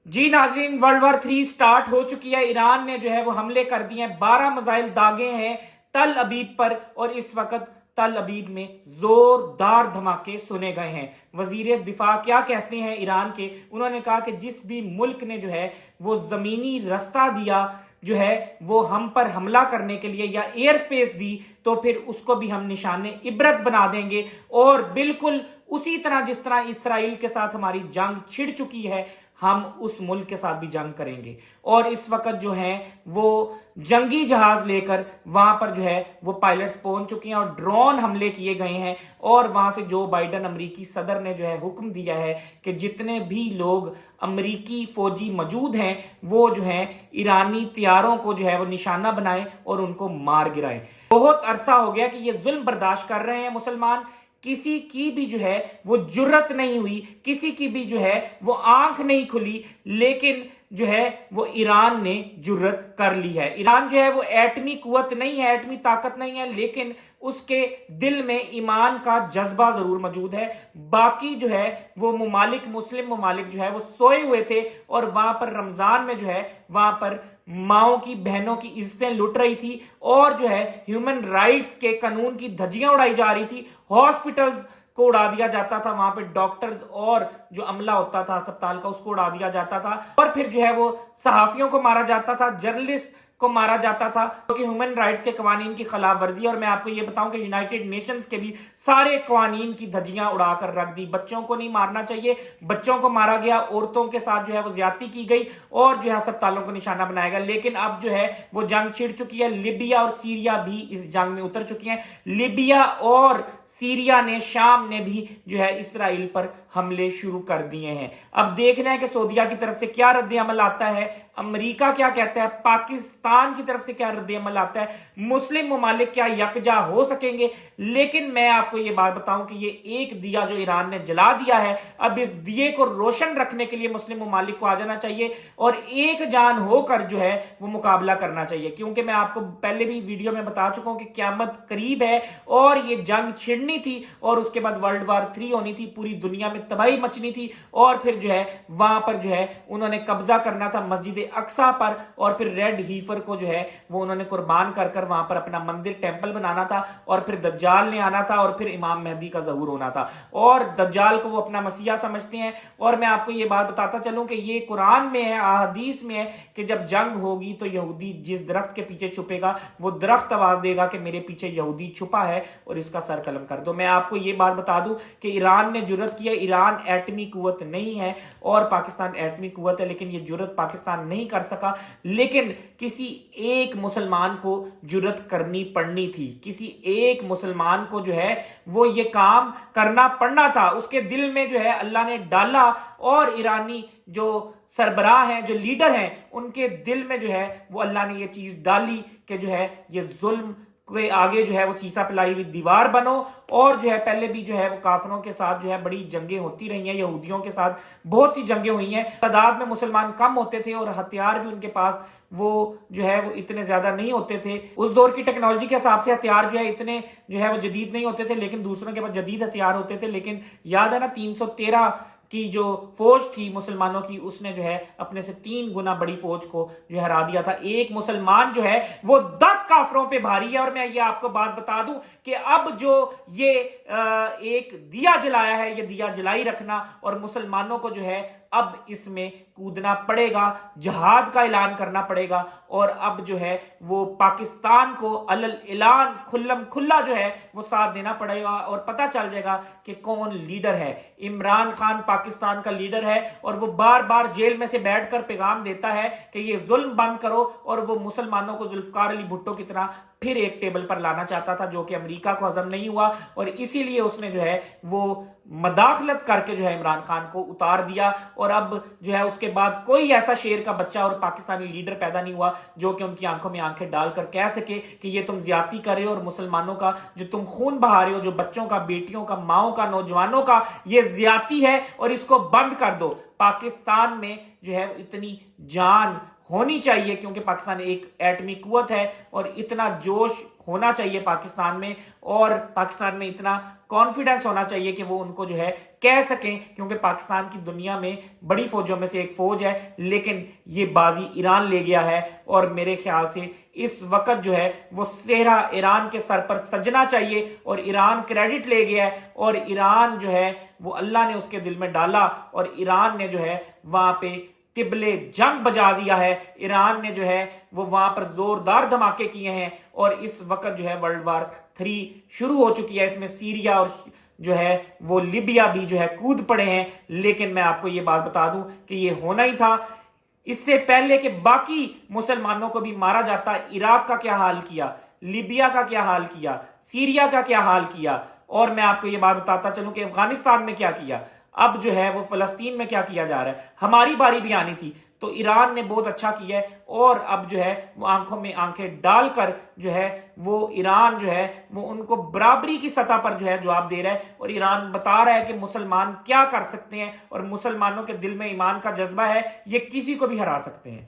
जी नाजरीन, world war 3 start हो चुकी है। ईरान ने जो है वो हमले कर दिए हैं, 12 मिसाइल दागे हैं तल अबीब पर और इस वक्त तल अबीब में जोरदार धमाके सुने गए हैं। वजीर दिफा क्या कहते हैं ईरान के, उन्होंने कहा कि जिस भी मुल्क ने जो है वो जमीनी रास्ता दिया जो है वो हम पर हमला करने के लिए या एयर स्पेस दी तो फिर उसको भी हम निशाने इबरत बना देंगे। और बिल्कुल उसी तरह जिस तरह इसराइल के साथ हमारी जंग छिड़ चुकी है, हम उस मुल्क के साथ भी जंग करेंगे। और इस वक्त जो है वो जंगी जहाज लेकर वहां पर जो है वो पायलट्स पहुंच चुके हैं और ड्रोन हमले किए गए हैं। और वहां से जो बाइडन अमेरिकी सदर ने जो है हुक्म दिया है कि जितने भी लोग अमेरिकी फौजी मौजूद हैं वो जो है ईरानी तैयारों को जो है वो निशाना बनाएं और उनको मार गिराएं। बहुत अरसा हो गया कि ये जुल्म बर्दाश्त कर रहे हैं मुसलमान, किसी की भी जो है वो जुर्रत नहीं हुई, किसी की भी जो है वो आंख नहीं खुली, लेकिन जो है वो ईरान ने जुर्रत कर ली है। ईरान जो है वो एटमी कुव्वत नहीं है, एटमी ताकत नहीं है, लेकिन उसके दिल में ईमान का जज्बा जरूर मौजूद है। बाकी जो है वो मुमालिक, मुस्लिम मुमालिक जो है वो सोए हुए थे और वहां पर रमजान में जो है वहां पर माओ की, बहनों की इज्जतें लुट रही थी और जो है ह्यूमन राइट्स के कानून की धज्जियां उड़ाई जा रही थी। हॉस्पिटल्स को उड़ा दिया जाता था, वहां पे डॉक्टर्स और जो अमला होता था अस्पताल का उसको उड़ा दिया जाता था। और फिर जो है वो सहाफियों को मारा जाता था, जर्नलिस्ट को मारा जाता था, क्योंकि ह्यूमन राइट्स के कवानीन की खिलाफ वर्जी। और मैं आपको ये बताऊं कि यूनाइटेड नेशंस के भी सारे कवानीन की धज्जियां उड़ाकर रख दी। बच्चों को नहीं मारना चाहिए, बच्चों को मारा गया, औरतों के साथ जो है वो ज्यादती की गई और जो है अस्पतालों को निशाना बनाया गया। लेकिन अब जो है वो जंग छिड़ चुकी है। लिबिया और सीरिया भी इस जंग में उतर चुकी हैं। लिबिया और सीरिया ने, शाम ने भी जो है इसराइल पर हमले शुरू कर दिए हैं। अब देखना है कि सऊदीया की तरफ से क्या रद्द अमल आता है, अमेरिका क्या कहता है, पाकिस्तान की तरफ से क्या रद्द अमल आता है, मुस्लिम ममालिक क्या यकजा हो सकेंगे। लेकिन मैं आपको यह बात बताऊं कि ये एक दिया जो ईरान ने जला दिया है, अब इस दिए को रोशन रखने के लिए मुस्लिम ममालिक को आ जाना चाहिए और एक जान होकर जो है वो मुकाबला करना चाहिए। क्योंकि मैं आपको पहले भी वीडियो में बता चुका हूं कि क़यामत करीब है और ये जंग छिड़नी थी और उसके बाद वर्ल्ड वार 3 होनी थी, पूरी दुनिया में तबाही मचनी थी और फिर जो है वहां पर जो है उन्होंने कब्जा करना था मस्जिद अक्सा पर और फिर रेड हीफर को जो है वो उन्होंने कुर्बान कर कर वहां पर अपना मंदिर, टेंपल बनाना था और फिर दज्जाल ने आना था और फिर इमाम मेहदी का ज़हूर होना था। और दज्जाल को वो अपना मसीहा समझते हैं। और मैं आपको ये बात बताता चलूं कि ये कुरान में है, अहादीस में है कि जब जंग होगी तो यहूदी जिस दरख्त के पीछे छुपेगा वो दरख्त आवाज देगा कि मेरे पीछे यहूदी छुपा है और इसका सर कलम कर दो। मैं आपको ये बात बता दूं कि ईरान ने जुर्रत की है। ईरान एटमी कुव्वत नहीं है और पाकिस्तान एटमी कुव्वत है, लेकिन ये जुर्रत पाकिस्तान नहीं कर सका। लेकिन किसी एक मुसलमान को जुर्रत करनी पड़नी थी, किसी एक मुसलमान को जो है वो ये काम करना पड़ना था। उसके दिल में जो है अल्लाह ने डाला और ईरानी जो सरबराह हैं, जो लीडर हैं, उनके दिल में जो है वो अल्लाह ने ये चीज डाली कि जो है ये जुल्म के आगे जो है वो शीशा पिलाई हुई दीवार बनो। और जो है पहले भी जो है वो काफिरों के साथ जो है बड़ी जंगें होती रही हैं, यहूदियों के साथ बहुत सी जंगें हुई हैं। तादाद में मुसलमान कम होते थे और हथियार भी उनके पास वो जो है वो इतने ज्यादा नहीं होते थे। उस दौर की टेक्नोलॉजी के हिसाब से हथियार जो है इतने जो है वो जदीद नहीं होते थे, लेकिन दूसरों के पास जदीद हथियार होते थे। लेकिन याद है ना 313 की जो फौज थी मुसलमानों की, उसने जो है अपने से 3 गुना बड़ी फौज को जो हरा दिया था। एक मुसलमान जो है वो 10 काफिरों पे भारी है। और मैं ये आपको बात बता दूं कि अब जो ये एक दिया जलाया है, ये दिया जलाई रखना और मुसलमानों को जो है अब इसमें कूदना पड़ेगा, जिहाद का ऐलान करना पड़ेगा। और अब जो है वो पाकिस्तान को अलल ऐलान खुल्लम खुल्ला जो है वो साथ देना पड़ेगा और पता चल जाएगा कि कौन लीडर है। इमरान खान पाकिस्तान का लीडर है और वो बार बार जेल में से बैठकर पैगाम देता है कि ये जुल्म बंद करो। और वो मुसलमानों को जुल्फकार अली भुट्टो की तरह फिर एक टेबल पर लाना चाहता था, जो कि अमेरिका को हजम नहीं हुआ और इसीलिए उसने जो है वो मदाखलत करके जो है इमरान खान को उतार दिया। और अब जो है उसके बाद कोई ऐसा शेर का बच्चा और पाकिस्तानी लीडर पैदा नहीं हुआ जो कि उनकी आंखों में आंखें डालकर कह सके कि ये तुम ज्यादती कर रहे हो और मुसलमानों का जो तुम खून बहा रहे हो, जो बच्चों का, बेटियों का, माओ का, नौजवानों का, ये ज्यादती है और इसको बंद कर दो। पाकिस्तान में जो है इतनी जान होनी चाहिए क्योंकि पाकिस्तान एक एटमी कुव्वत है और इतना जोश ہونا چاہیے پاکستان میں، اور پاکستان میں اتنا کانفیڈنس ہونا چاہیے کہ وہ ان کو جو ہے کہہ سکیں، کیونکہ پاکستان کی دنیا میں بڑی فوجوں میں سے ایک فوج ہے، لیکن یہ بازی ایران لے گیا ہے، اور میرے خیال سے اس وقت جو ہے وہ صحرا ایران کے سر پر سجنا چاہیے، اور ایران کریڈٹ لے گیا ہے، اور ایران جو ہے وہ اللہ نے اس کے دل میں ڈالا، اور ایران نے جو ہے وہاں پہ طبلِ جنگ بجا دیا ہے، ایران نے جو ہے وہ وہاں پر زوردار دھماکے کیے ہیں، اور اس وقت جو ہے ورلڈ وار 3 شروع ہو چکی ہے، اس میں سیریا اور جو ہے وہ لیبیا بھی جو ہے کود پڑے ہیں۔ لیکن میں آپ کو یہ بات بتا دوں کہ یہ ہونا ہی تھا، اس سے پہلے کہ باقی مسلمانوں کو بھی مارا جاتا۔ عراق کا کیا حال کیا، لیبیا کا کیا حال کیا، سیریا کا کیا حال کیا، اور میں آپ کو یہ بات بتاتا چلوں کہ افغانستان میں کیا کیا، اب جو ہے وہ فلسطین میں کیا کیا جا رہا ہے۔ ہماری باری بھی آنی تھی، تو ایران نے بہت اچھا کیا ہے، اور اب جو ہے وہ آنکھوں میں آنکھیں ڈال کر جو ہے وہ ایران جو ہے وہ ان کو برابری کی سطح پر جو ہے جواب دے رہا ہے، اور ایران بتا رہا ہے کہ مسلمان کیا کر سکتے ہیں، اور مسلمانوں کے دل میں ایمان کا جذبہ ہے، یہ کسی کو بھی ہرا سکتے ہیں۔